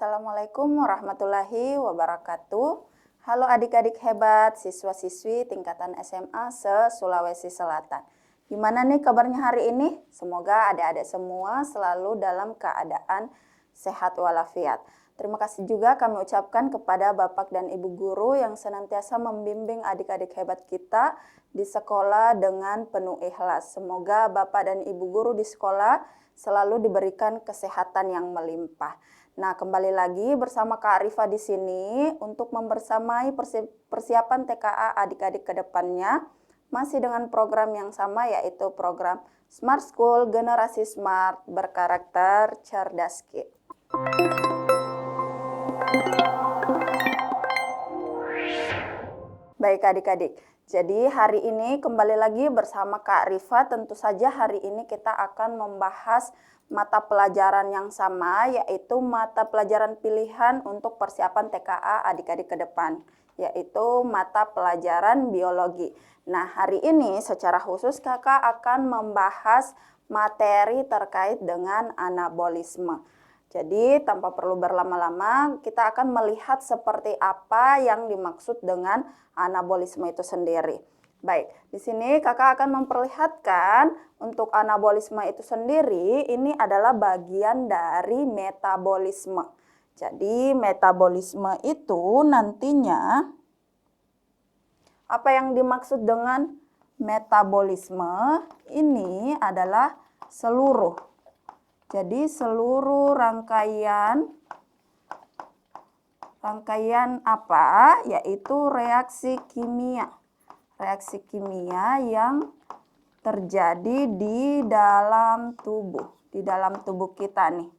Assalamualaikum warahmatullahi wabarakatuh. Halo adik-adik hebat, siswa-siswi tingkatan SMA se-Sulawesi Selatan. Gimana nih kabarnya hari ini? Semoga adik-adik semua selalu dalam keadaan sehat walafiat. Terima kasih juga kami ucapkan kepada Bapak dan Ibu Guru yang senantiasa membimbing adik-adik hebat kita di sekolah dengan penuh ikhlas. Semoga Bapak dan Ibu Guru di sekolah selalu diberikan kesehatan yang melimpah. Nah, kembali lagi bersama Kak Arifa di sini untuk membersamai persiapan TKA adik-adik ke depannya, masih dengan program yang sama, yaitu program Smart School Generasi Smart berkarakter cerdas Kid. Baik adik-adik, jadi hari ini kembali lagi bersama Kak Arifa. Tentu saja hari ini kita akan membahas mata pelajaran yang sama, yaitu mata pelajaran pilihan untuk persiapan TKA adik-adik ke depan, yaitu mata pelajaran biologi. Nah, hari ini secara khusus kakak akan membahas materi terkait dengan anabolisme. Jadi tanpa perlu berlama-lama, kita akan melihat seperti apa yang dimaksud dengan anabolisme itu sendiri. Baik, di sini kakak akan memperlihatkan untuk anabolisme itu sendiri, ini adalah bagian dari metabolisme. Jadi metabolisme itu nantinya, apa yang dimaksud dengan metabolisme? Ini adalah seluruh. Jadi seluruh rangkaian apa? Yaitu reaksi kimia. Reaksi kimia yang terjadi di dalam tubuh kita nih.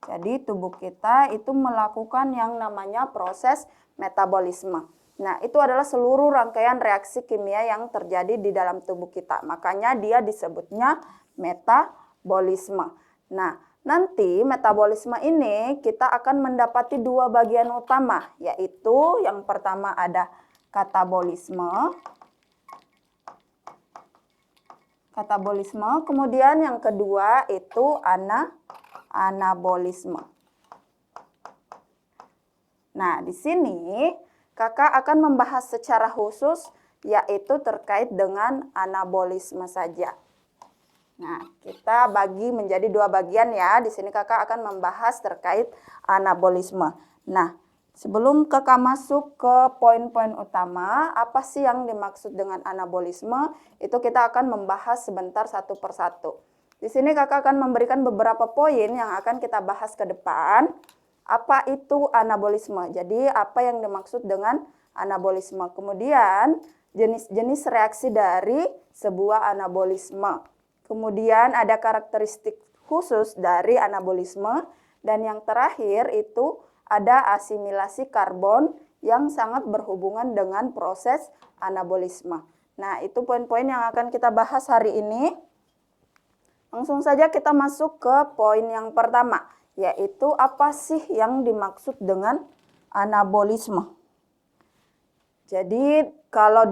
Jadi tubuh kita itu melakukan yang namanya proses metabolisme. Nah, itu adalah seluruh rangkaian reaksi kimia yang terjadi di dalam tubuh kita. Makanya dia disebutnya metabolisme. Nah, nanti metabolisme ini kita akan mendapati dua bagian utama, yaitu yang pertama ada katabolisme, kemudian yang kedua itu anabolisme. Nah, di sini kakak akan membahas secara khusus yaitu terkait dengan anabolisme saja. Nah, kita bagi menjadi dua bagian ya. Di sini kakak akan membahas terkait anabolisme. Nah, sebelum kakak masuk ke poin-poin utama, apa sih yang dimaksud dengan anabolisme? Itu kita akan membahas sebentar satu persatu. Di sini kakak akan memberikan beberapa poin yang akan kita bahas ke depan. Apa itu anabolisme? Jadi, apa yang dimaksud dengan anabolisme? Kemudian, jenis-jenis reaksi dari sebuah anabolisme. Kemudian ada karakteristik khusus dari anabolisme. Dan yang terakhir itu ada asimilasi karbon yang sangat berhubungan dengan proses anabolisme. Nah, itu poin-poin yang akan kita bahas hari ini. Langsung saja kita masuk ke poin yang pertama, yaitu apa sih yang dimaksud dengan anabolisme. Jadi kalau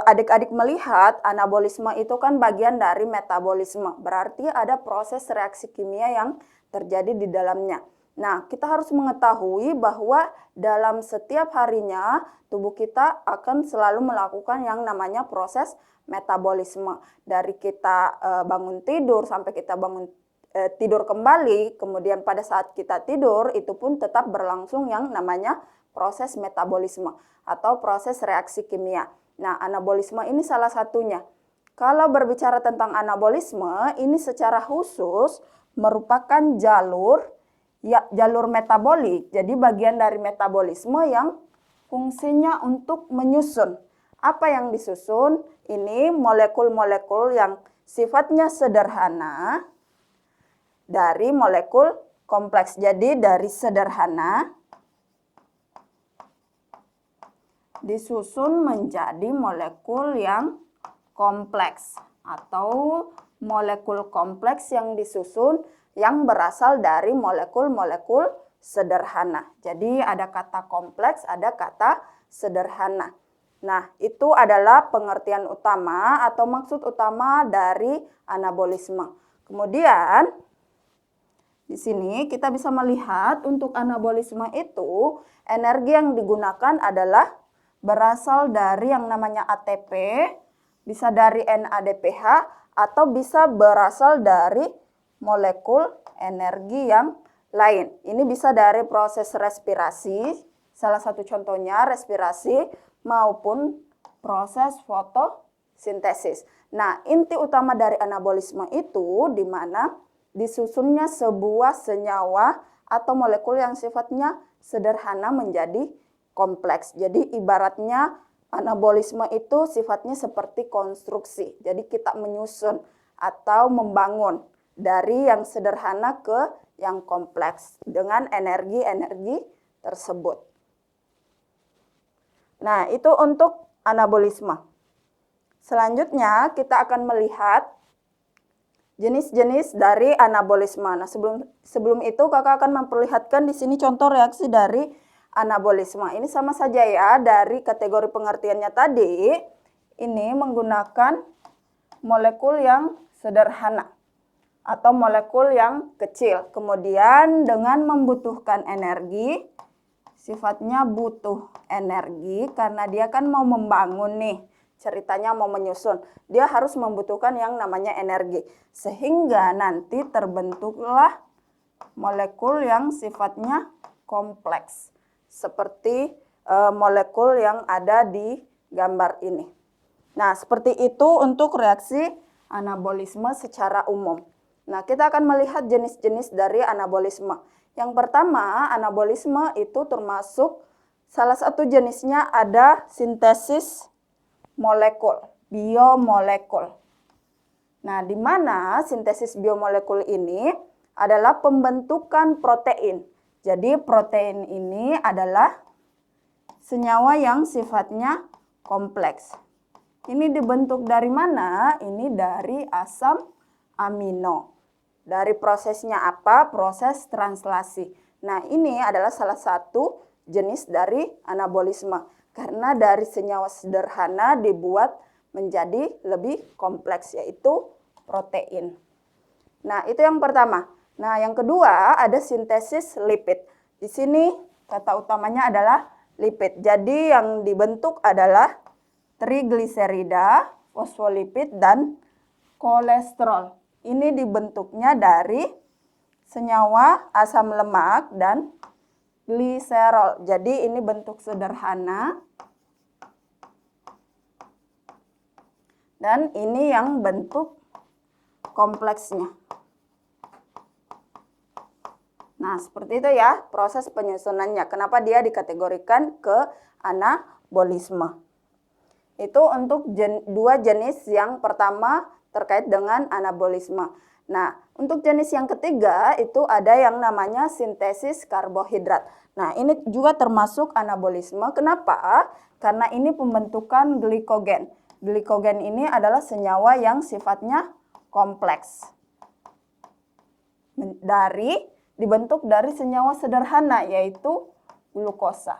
adik-adik melihat anabolisme itu kan bagian dari metabolisme. Berarti ada proses reaksi kimia yang terjadi di dalamnya. Nah, kita harus mengetahui bahwa dalam setiap harinya tubuh kita akan selalu melakukan yang namanya proses metabolisme. Dari kita bangun tidur sampai kita tidur kembali, kemudian pada saat kita tidur itu pun tetap berlangsung yang namanya proses metabolisme atau proses reaksi kimia. Nah, anabolisme ini salah satunya. Kalau berbicara tentang anabolisme, ini secara khusus merupakan jalur metabolik. Jadi bagian dari metabolisme yang fungsinya untuk menyusun. Apa yang disusun? Ini molekul-molekul yang sifatnya sederhana dari molekul kompleks. Jadi dari sederhana disusun menjadi molekul yang kompleks atau molekul kompleks yang disusun yang berasal dari molekul-molekul sederhana. Jadi ada kata kompleks, ada kata sederhana. Nah, itu adalah pengertian utama atau maksud utama dari anabolisme. Kemudian Di sini kita bisa melihat untuk anabolisme itu energi yang digunakan adalah berasal dari yang namanya ATP, bisa dari NADPH, atau bisa berasal dari molekul energi yang lain. Ini bisa dari proses respirasi, salah satu contohnya respirasi, maupun proses fotosintesis. Nah, inti utama dari anabolisme itu di mana disusunnya sebuah senyawa atau molekul yang sifatnya sederhana menjadi kompleks. Jadi ibaratnya anabolisme itu sifatnya seperti konstruksi. Jadi kita menyusun atau membangun dari yang sederhana ke yang kompleks dengan energi-energi tersebut. Nah, itu untuk anabolisme. Selanjutnya kita akan melihat jenis-jenis dari anabolisme. Nah, sebelum itu kakak akan memperlihatkan di sini contoh reaksi dari anabolisme. Ini sama saja ya, dari kategori pengertiannya tadi, ini menggunakan molekul yang sederhana atau molekul yang kecil. Kemudian dengan membutuhkan energi, sifatnya butuh energi karena dia kan mau membangun nih. Ceritanya mau menyusun, dia harus membutuhkan yang namanya energi. Sehingga nanti terbentuklah molekul yang sifatnya kompleks. Seperti molekul yang ada di gambar ini. Nah, seperti itu untuk reaksi anabolisme secara umum. Nah, kita akan melihat jenis-jenis dari anabolisme. Yang pertama, anabolisme itu termasuk salah satu jenisnya ada sintesis molekul, biomolekul. Nah, di mana sintesis biomolekul ini adalah pembentukan protein. Jadi protein ini adalah senyawa yang sifatnya kompleks. Ini dibentuk dari mana? Ini dari asam amino. Dari prosesnya apa? Proses translasi. Nah, ini adalah salah satu jenis dari anabolisme. Karena dari senyawa sederhana dibuat menjadi lebih kompleks, yaitu protein. Nah, itu yang pertama. Nah, yang kedua ada sintesis lipid. Di sini kata utamanya adalah lipid. Jadi yang dibentuk adalah trigliserida, fosfolipid, dan kolesterol. Ini dibentuknya dari senyawa asam lemak dan gliserol. Jadi ini bentuk sederhana. Dan ini yang bentuk kompleksnya. Nah, seperti itu ya proses penyusunannya. Kenapa dia dikategorikan ke anabolisme. Itu untuk dua jenis. Yang pertama terkait dengan anabolisme. Nah, untuk jenis yang ketiga itu ada yang namanya sintesis karbohidrat. Nah, ini juga termasuk anabolisme. Kenapa? Karena ini pembentukan glikogen. Glikogen ini adalah senyawa yang sifatnya kompleks. Dibentuk dari senyawa sederhana yaitu glukosa.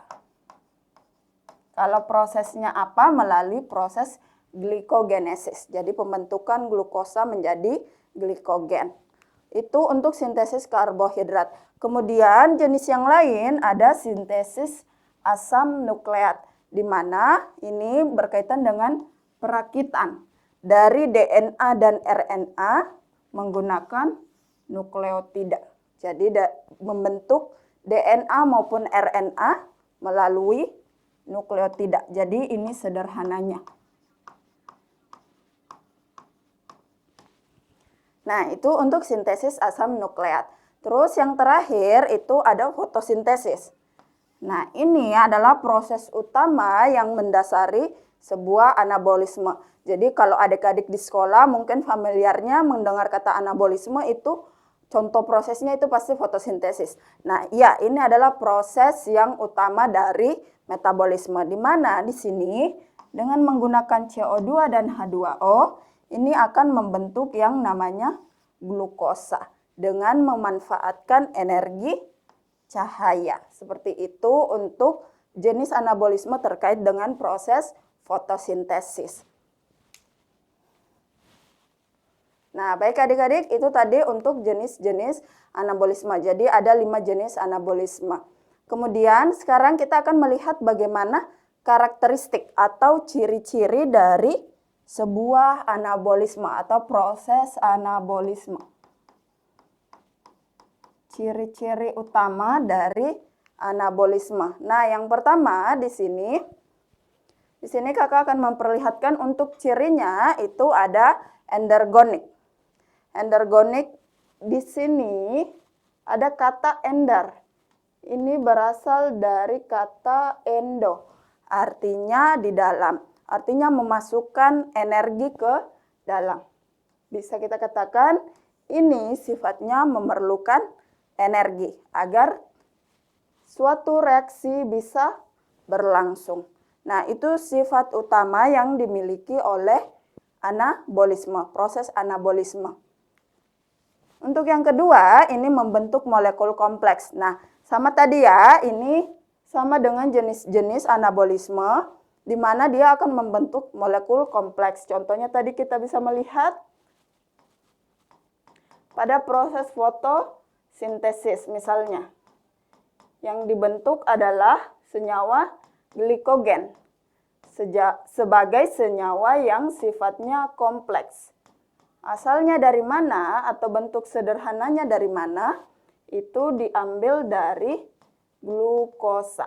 Kalau prosesnya apa? Melalui proses glikogenesis. Jadi pembentukan glukosa menjadi glikogen. Itu untuk sintesis karbohidrat. Kemudian jenis yang lain ada sintesis asam nukleat. Di mana ini berkaitan dengan perakitan dari DNA dan RNA menggunakan nukleotida. Jadi membentuk DNA maupun RNA melalui nukleotida. Jadi ini sederhananya. Nah, itu untuk sintesis asam nukleat. Terus yang terakhir itu ada fotosintesis. Nah, ini adalah proses utama yang mendasari sebuah anabolisme. Jadi kalau adik-adik di sekolah mungkin familiarnya mendengar kata anabolisme itu contoh prosesnya itu pasti fotosintesis. Nah, ya ini adalah proses yang utama dari metabolisme. Di mana di sini dengan menggunakan CO2 dan H2O ini akan membentuk yang namanya glukosa dengan memanfaatkan energi cahaya. Seperti itu untuk jenis anabolisme terkait dengan proses fotosintesis. Nah, baik adik-adik, itu tadi untuk jenis-jenis anabolisme. Jadi ada 5 jenis anabolisme. Kemudian sekarang kita akan melihat bagaimana karakteristik atau ciri-ciri dari sebuah anabolisme atau proses anabolisme. Ciri-ciri utama dari anabolisme. Nah, yang pertama di sini kakak akan memperlihatkan untuk cirinya itu ada endergonik. Endergonik di sini ada kata ender. Ini berasal dari kata endo. Artinya di dalam. Artinya memasukkan energi ke dalam. Bisa kita katakan ini sifatnya memerlukan energi agar suatu reaksi bisa berlangsung. Nah, itu sifat utama yang dimiliki oleh anabolisme, proses anabolisme. Untuk yang kedua, ini membentuk molekul kompleks. Nah, sama tadi ya, ini sama dengan jenis-jenis anabolisme, di mana dia akan membentuk molekul kompleks. Contohnya tadi kita bisa melihat pada proses fotosintesis misalnya. Yang dibentuk adalah senyawa glikogen sebagai senyawa yang sifatnya kompleks. Asalnya dari mana atau bentuk sederhananya dari mana? Itu diambil dari glukosa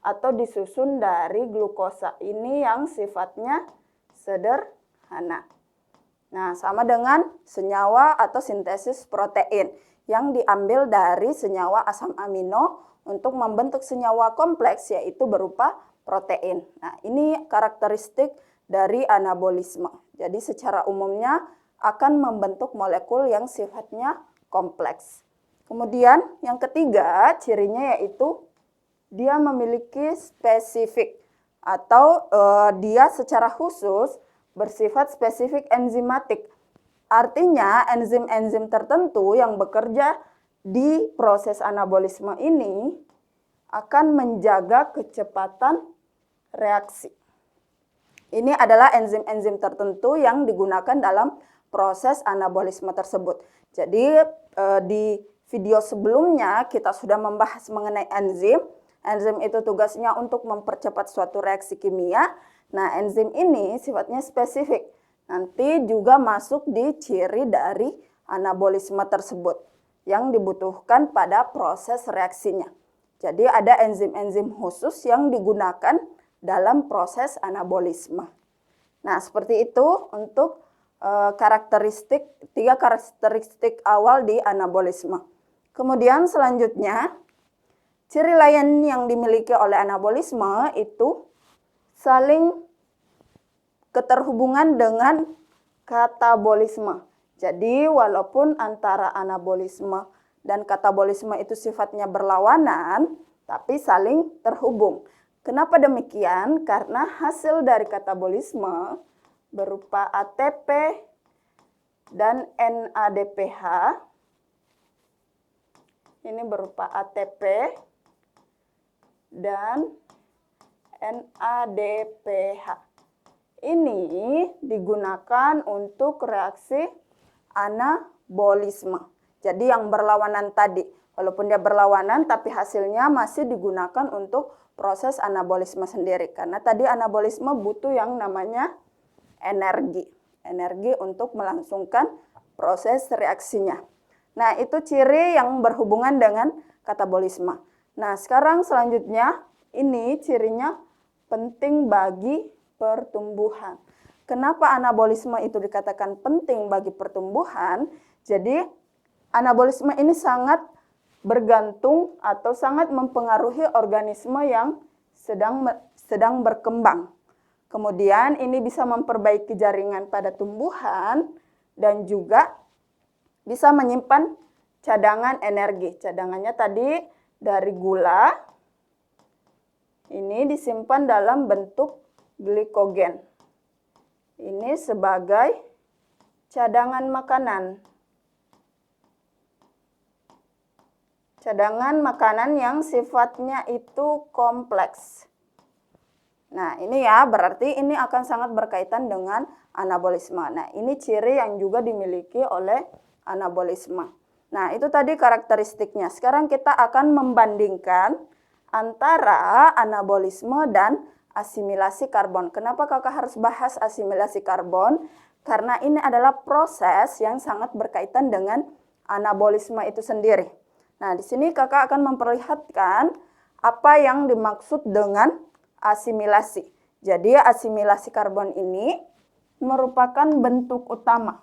atau disusun dari glukosa. Ini yang sifatnya sederhana. Nah, sama dengan senyawa atau sintesis protein yang diambil dari senyawa asam amino untuk membentuk senyawa kompleks yaitu berupa protein. Nah, ini karakteristik dari anabolisme. Jadi secara umumnya akan membentuk molekul yang sifatnya kompleks. Kemudian yang ketiga cirinya yaitu dia memiliki spesifik atau dia secara khusus bersifat spesifik enzimatik. Artinya enzim-enzim tertentu yang bekerja di proses anabolisme ini akan menjaga kecepatan reaksi. Ini adalah enzim-enzim tertentu yang digunakan dalam proses anabolisme tersebut. Jadi di video sebelumnya kita sudah membahas mengenai enzim. Enzim itu tugasnya untuk mempercepat suatu reaksi kimia. Nah, enzim ini sifatnya spesifik. Nanti juga masuk di ciri dari anabolisme tersebut yang dibutuhkan pada proses reaksinya. Jadi ada enzim-enzim khusus yang digunakan dalam proses anabolisme. Nah, seperti itu untuk tiga karakteristik awal di anabolisme. Kemudian selanjutnya, ciri lain yang dimiliki oleh anabolisme itu saling keterhubungan dengan katabolisme. Jadi walaupun antara anabolisme dan katabolisme itu sifatnya berlawanan, tapi saling terhubung. Kenapa demikian? Karena hasil dari katabolisme berupa ATP dan NADPH. Ini berupa ATP dan NADPH. Ini digunakan untuk reaksi anabolisme. Jadi yang berlawanan tadi, walaupun dia berlawanan tapi hasilnya masih digunakan untuk proses anabolisme sendiri. Karena tadi anabolisme butuh yang namanya energi. Energi untuk melangsungkan proses reaksinya. Nah, itu ciri yang berhubungan dengan katabolisme. Nah, sekarang selanjutnya ini cirinya penting bagi pertumbuhan. Kenapa anabolisme itu dikatakan penting bagi pertumbuhan? Jadi, anabolisme ini sangat bergantung atau sangat mempengaruhi organisme yang sedang berkembang. Kemudian ini bisa memperbaiki jaringan pada tumbuhan dan juga bisa menyimpan cadangan energi. Cadangannya tadi dari gula, ini disimpan dalam bentuk glikogen. Ini sebagai cadangan makanan. Cadangan makanan yang sifatnya itu kompleks. Nah, ini ya, berarti ini akan sangat berkaitan dengan anabolisme. Nah, ini ciri yang juga dimiliki oleh anabolisme. Nah, itu tadi karakteristiknya. Sekarang kita akan membandingkan antara anabolisme dan asimilasi karbon. Kenapa kakak harus bahas asimilasi karbon? Karena ini adalah proses yang sangat berkaitan dengan anabolisme itu sendiri. Nah, di sini kakak akan memperlihatkan apa yang dimaksud dengan asimilasi. Jadi, asimilasi karbon ini merupakan bentuk utama.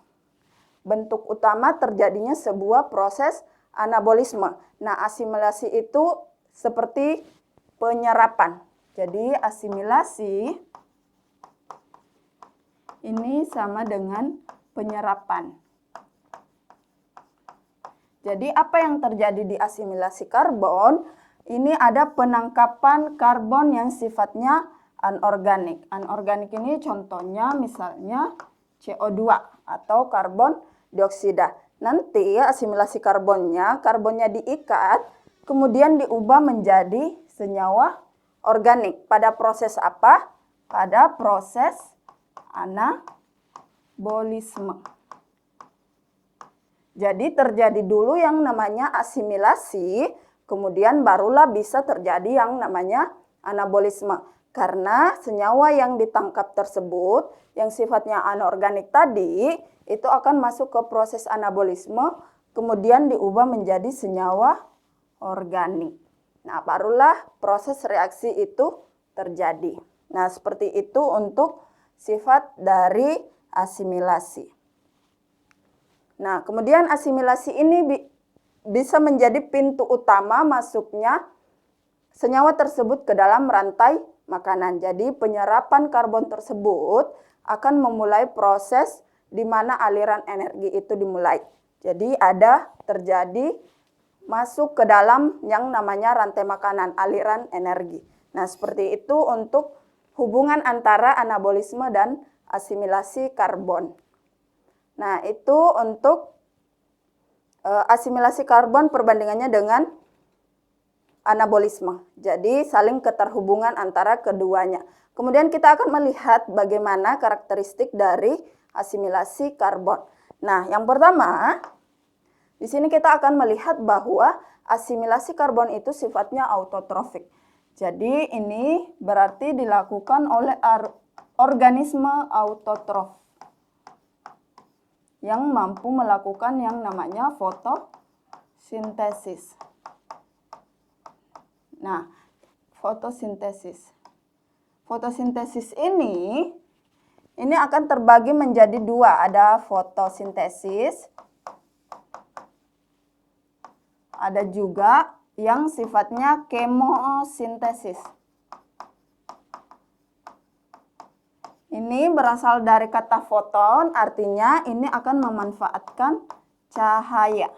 Bentuk utama terjadinya sebuah proses anabolisme. Nah, asimilasi itu seperti penyerapan. Jadi, asimilasi ini sama dengan penyerapan. Jadi apa yang terjadi di asimilasi karbon? Ini ada penangkapan karbon yang sifatnya anorganik. Anorganik ini contohnya misalnya CO2 atau karbon dioksida. Nanti asimilasi karbonnya diikat, kemudian diubah menjadi senyawa organik. Pada proses apa? Pada proses anabolisme. Jadi terjadi dulu yang namanya asimilasi, kemudian barulah bisa terjadi yang namanya anabolisme. Karena senyawa yang ditangkap tersebut, yang sifatnya anorganik tadi, itu akan masuk ke proses anabolisme, kemudian diubah menjadi senyawa organik. Nah, barulah proses reaksi itu terjadi. Nah, seperti itu untuk sifat dari asimilasi. Nah, kemudian asimilasi ini bisa menjadi pintu utama masuknya senyawa tersebut ke dalam rantai makanan. Jadi, penyerapan karbon tersebut akan memulai proses di mana aliran energi itu dimulai. Jadi, ada terjadi masuk ke dalam yang namanya rantai makanan, aliran energi. Nah, seperti itu untuk hubungan antara anabolisme dan asimilasi karbon. Nah, itu untuk asimilasi karbon perbandingannya dengan anabolisme. Jadi, saling keterhubungan antara keduanya. Kemudian kita akan melihat bagaimana karakteristik dari asimilasi karbon. Nah, yang pertama, di sini kita akan melihat bahwa asimilasi karbon itu sifatnya autotrofik. Jadi, ini berarti dilakukan oleh organisme autotrof yang mampu melakukan yang namanya fotosintesis. Nah, fotosintesis. Fotosintesis ini akan terbagi menjadi dua. Ada fotosintesis, ada juga yang sifatnya kemosintesis. Ini berasal dari kata foton, artinya ini akan memanfaatkan cahaya.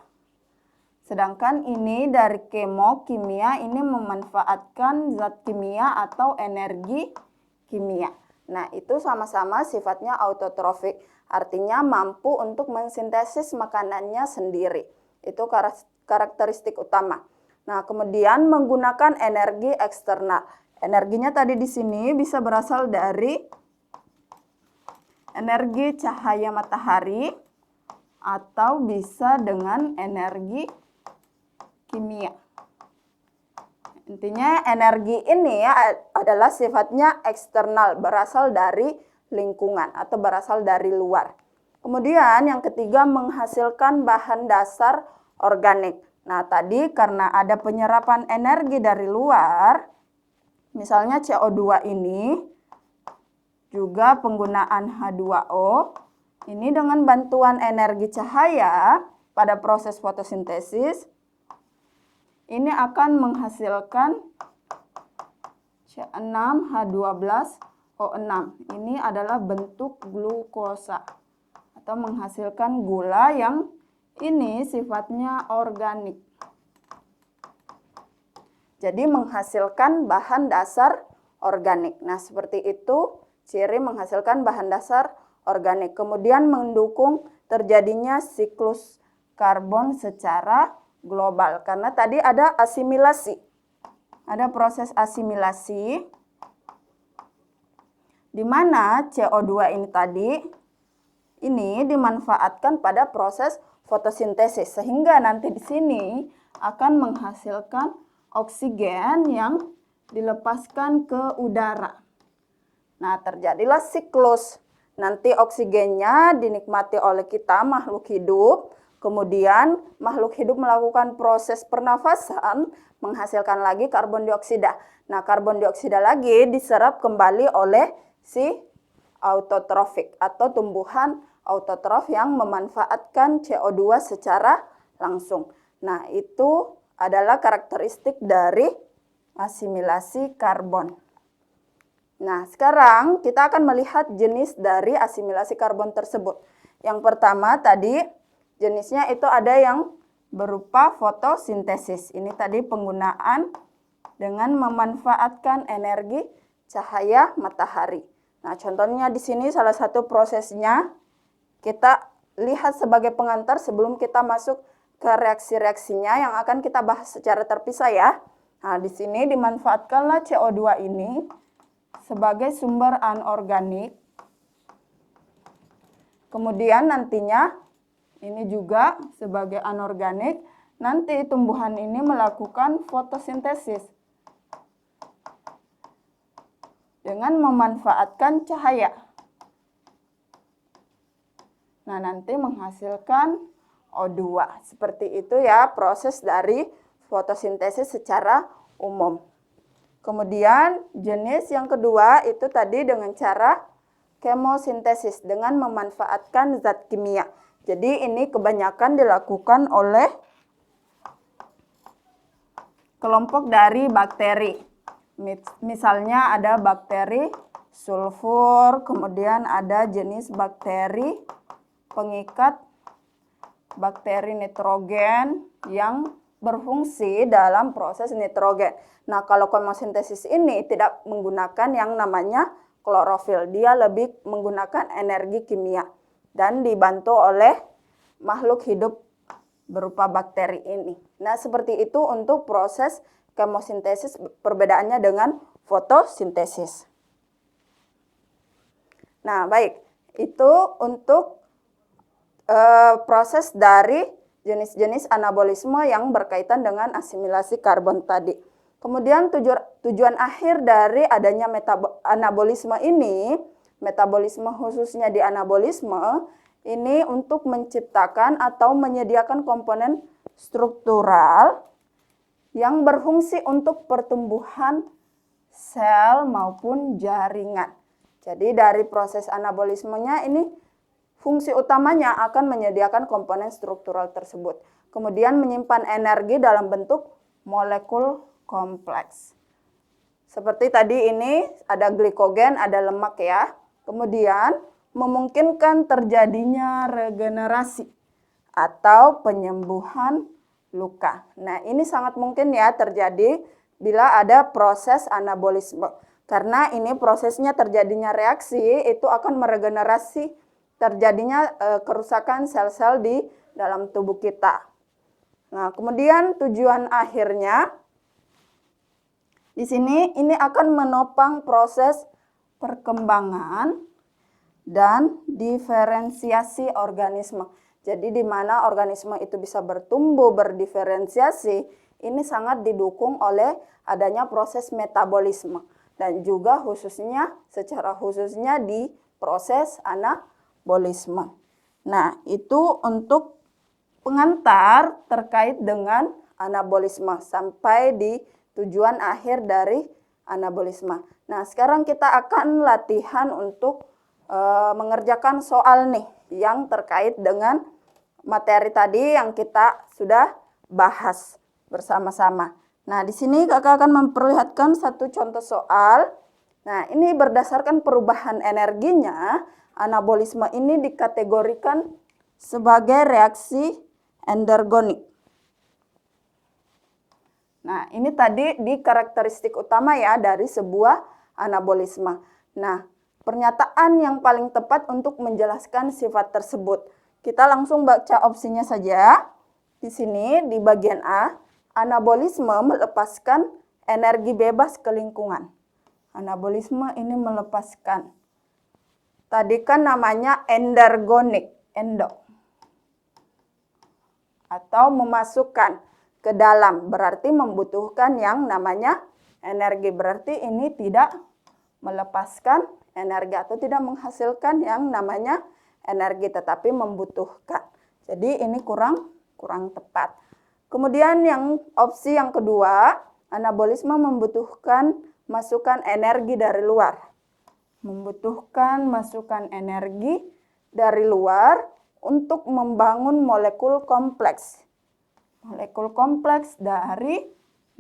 Sedangkan ini dari kemo, kimia, ini memanfaatkan zat kimia atau energi kimia. Nah, itu sama-sama sifatnya autotrofik, artinya mampu untuk mensintesis makanannya sendiri. Itu karakteristik utama. Nah, kemudian menggunakan energi eksternal. Energinya tadi di sini bisa berasal dari energi cahaya matahari atau bisa dengan energi kimia. Intinya energi ini adalah sifatnya eksternal, berasal dari lingkungan atau berasal dari luar. Kemudian yang ketiga menghasilkan bahan dasar organik. Nah, tadi karena ada penyerapan energi dari luar, misalnya CO2 ini, juga penggunaan H2O, ini dengan bantuan energi cahaya pada proses fotosintesis, ini akan menghasilkan C6H12O6. Ini adalah bentuk glukosa atau menghasilkan gula yang ini sifatnya organik. Jadi menghasilkan bahan dasar organik. Nah, seperti itu ciri menghasilkan bahan dasar organik. Kemudian mendukung terjadinya siklus karbon secara global. Karena tadi ada asimilasi. Ada proses asimilasi. di mana CO2 ini tadi ini dimanfaatkan pada proses fotosintesis sehingga nanti di sini akan menghasilkan oksigen yang dilepaskan ke udara. Nah, terjadilah siklus. Nanti oksigennya dinikmati oleh kita makhluk hidup, kemudian makhluk hidup melakukan proses pernafasan menghasilkan lagi karbon dioksida. Nah, karbon dioksida lagi diserap kembali oleh si autotrofik atau tumbuhan autotrof yang memanfaatkan CO2 secara langsung. Nah, itu adalah karakteristik dari asimilasi karbon. Nah, sekarang kita akan melihat jenis dari asimilasi karbon tersebut. Yang pertama tadi jenisnya itu ada yang berupa fotosintesis. Ini tadi penggunaan dengan memanfaatkan energi cahaya matahari. Nah, contohnya di sini salah satu prosesnya kita lihat sebagai pengantar sebelum kita masuk ke reaksi-reaksinya yang akan kita bahas secara terpisah ya. Nah, di sini dimanfaatkanlah CO2 ini sebagai sumber anorganik. Kemudian nantinya ini juga sebagai anorganik, nanti tumbuhan ini melakukan fotosintesis dengan memanfaatkan cahaya. Nah, nanti menghasilkan O2. Seperti itu ya proses dari fotosintesis secara umum. Kemudian jenis yang kedua itu tadi dengan cara kemosintesis dengan memanfaatkan zat kimia. Jadi ini kebanyakan dilakukan oleh kelompok dari bakteri. Misalnya ada bakteri sulfur, kemudian ada jenis bakteri pengikat bakteri nitrogen yang berfungsi dalam proses nitrogen. Nah, kalau kemosintesis ini tidak menggunakan yang namanya klorofil. Dia lebih menggunakan energi kimia dan dibantu oleh makhluk hidup berupa bakteri ini. Nah, seperti itu untuk proses kemosintesis, perbedaannya dengan fotosintesis. Nah, baik. Itu untuk proses dari jenis-jenis anabolisme yang berkaitan dengan asimilasi karbon tadi. Kemudian tujuan akhir dari adanya anabolisme ini, metabolisme khususnya di anabolisme, ini untuk menciptakan atau menyediakan komponen struktural yang berfungsi untuk pertumbuhan sel maupun jaringan. Jadi dari proses anabolismenya ini fungsi utamanya akan menyediakan komponen struktural tersebut. Kemudian menyimpan energi dalam bentuk molekul kompleks. Seperti tadi ini ada glikogen, ada lemak ya. Kemudian memungkinkan terjadinya regenerasi atau penyembuhan luka. Nah, ini sangat mungkin ya terjadi bila ada proses anabolisme. Karena ini prosesnya terjadinya reaksi itu akan meregenerasi terjadinya kerusakan sel-sel di dalam tubuh kita. Nah, kemudian tujuan akhirnya di sini ini akan menopang proses perkembangan dan diferensiasi organisme. Jadi di mana organisme itu bisa bertumbuh, berdiferensiasi, ini sangat didukung oleh adanya proses metabolisme dan juga secara khususnya di proses anabolisme. Nah, itu untuk pengantar terkait dengan anabolisme sampai di tujuan akhir dari anabolisme. Nah, sekarang kita akan latihan untuk mengerjakan soal nih yang terkait dengan materi tadi yang kita sudah bahas bersama-sama. Nah, di sini kakak akan memperlihatkan satu contoh soal. Nah, ini berdasarkan perubahan energinya, anabolisme ini dikategorikan sebagai reaksi endergonik. Nah, ini tadi di karakteristik utama ya dari sebuah anabolisme. Nah, pernyataan yang paling tepat untuk menjelaskan sifat tersebut. Kita langsung baca opsinya saja. Di sini di bagian A, anabolisme melepaskan energi bebas ke lingkungan. Anabolisme ini melepaskan tadi kan namanya endergonik, atau memasukkan ke dalam, berarti membutuhkan yang namanya energi. Berarti ini tidak melepaskan energi atau tidak menghasilkan yang namanya energi, tetapi membutuhkan. Jadi ini kurang tepat. Kemudian yang opsi yang kedua, anabolisme membutuhkan masukan energi dari luar. Membutuhkan masukan energi dari luar untuk membangun molekul kompleks. Molekul kompleks dari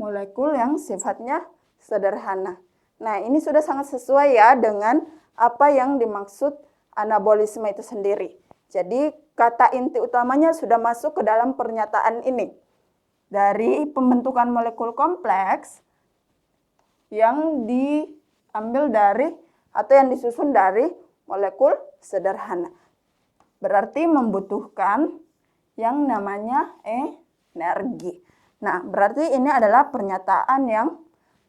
molekul yang sifatnya sederhana. Nah, ini sudah sangat sesuai ya dengan apa yang dimaksud anabolisme itu sendiri. Jadi, kata inti utamanya sudah masuk ke dalam pernyataan ini. Dari pembentukan molekul kompleks yang diambil dari atau yang disusun dari molekul sederhana. Berarti membutuhkan yang namanya energi. Nah, berarti ini adalah pernyataan yang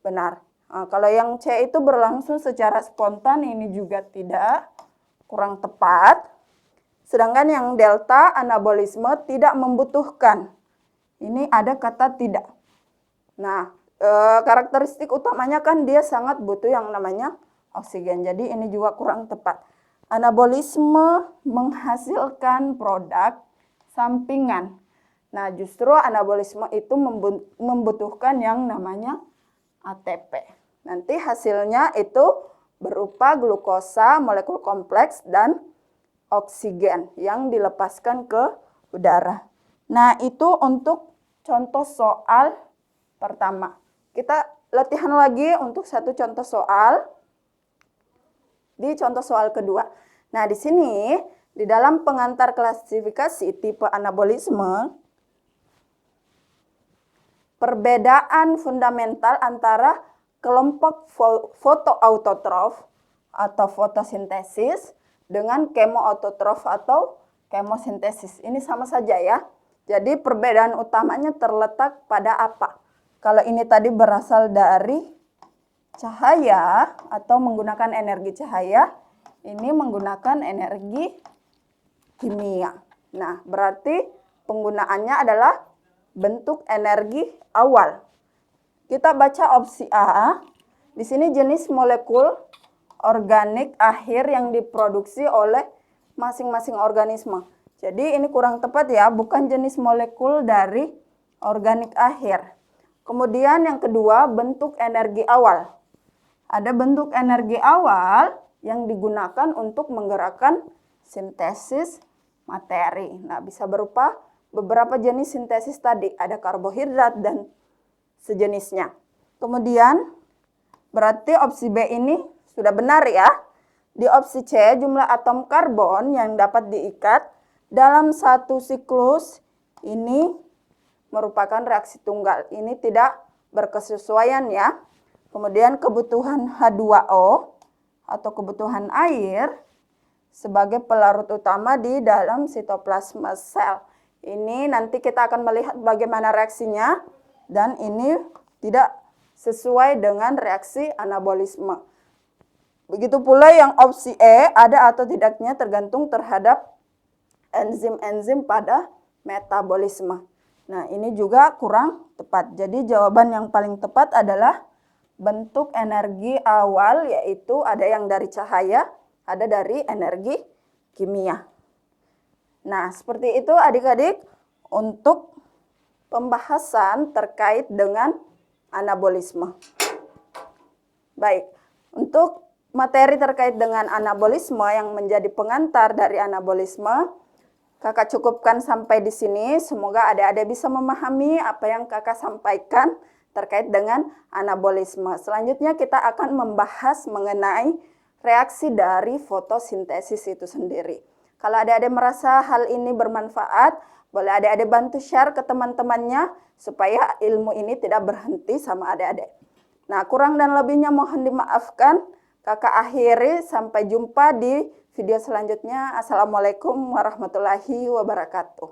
benar. Nah, kalau yang C itu berlangsung secara spontan, ini juga tidak, kurang tepat. Sedangkan yang delta, anabolisme tidak membutuhkan. Ini ada kata tidak. Nah, karakteristik utamanya kan dia sangat butuh yang namanya oksigen. Jadi ini juga kurang tepat. Anabolisme menghasilkan produk sampingan. Nah, justru anabolisme itu membutuhkan yang namanya ATP. Nanti hasilnya itu berupa glukosa, molekul kompleks, dan oksigen yang dilepaskan ke udara. Nah, itu untuk contoh soal pertama. Kita latihan lagi untuk satu contoh soal di contoh soal kedua. Nah, di sini di dalam pengantar klasifikasi tipe anabolisme, perbedaan fundamental antara kelompok fotoautotrof atau fotosintesis dengan kemoautotrof atau kemosintesis. Ini sama saja ya. Jadi perbedaan utamanya terletak pada apa? Kalau ini tadi berasal dari cahaya atau menggunakan energi cahaya, ini menggunakan energi kimia. Nah, berarti penggunaannya adalah bentuk energi awal. Kita baca opsi A. Di sini jenis molekul organik akhir yang diproduksi oleh masing-masing organisme. Jadi ini kurang tepat ya, bukan jenis molekul dari organik akhir. Kemudian yang kedua, bentuk energi awal. Ada bentuk energi awal yang digunakan untuk menggerakkan sintesis materi. Nah, bisa berupa beberapa jenis sintesis tadi, ada karbohidrat dan sejenisnya. Kemudian berarti opsi B ini sudah benar ya. Di opsi C, jumlah atom karbon yang dapat diikat dalam satu siklus ini merupakan reaksi tunggal. Ini tidak berkesesuaian ya. Kemudian kebutuhan H2O atau kebutuhan air sebagai pelarut utama di dalam sitoplasma sel. Ini nanti kita akan melihat bagaimana reaksinya. Dan ini tidak sesuai dengan reaksi anabolisme. Begitu pula yang opsi E, ada atau tidaknya tergantung terhadap enzim-enzim pada metabolisme. Nah, ini juga kurang tepat. Jadi jawaban yang paling tepat adalah bentuk energi awal, yaitu ada yang dari cahaya, ada dari energi kimia. Nah, seperti itu adik-adik untuk pembahasan terkait dengan anabolisme. Baik, untuk materi terkait dengan anabolisme yang menjadi pengantar dari anabolisme, kakak cukupkan sampai di sini. Semoga adik-adik bisa memahami apa yang kakak sampaikan terkait dengan anabolisme. Selanjutnya kita akan membahas mengenai reaksi dari fotosintesis itu sendiri. Kalau adik-adik merasa hal ini bermanfaat, boleh adik-adik bantu share ke teman-temannya supaya ilmu ini tidak berhenti sama adik-adik. Nah, kurang dan lebihnya mohon dimaafkan. Kakak akhiri, sampai jumpa di video selanjutnya. Assalamualaikum warahmatullahi wabarakatuh.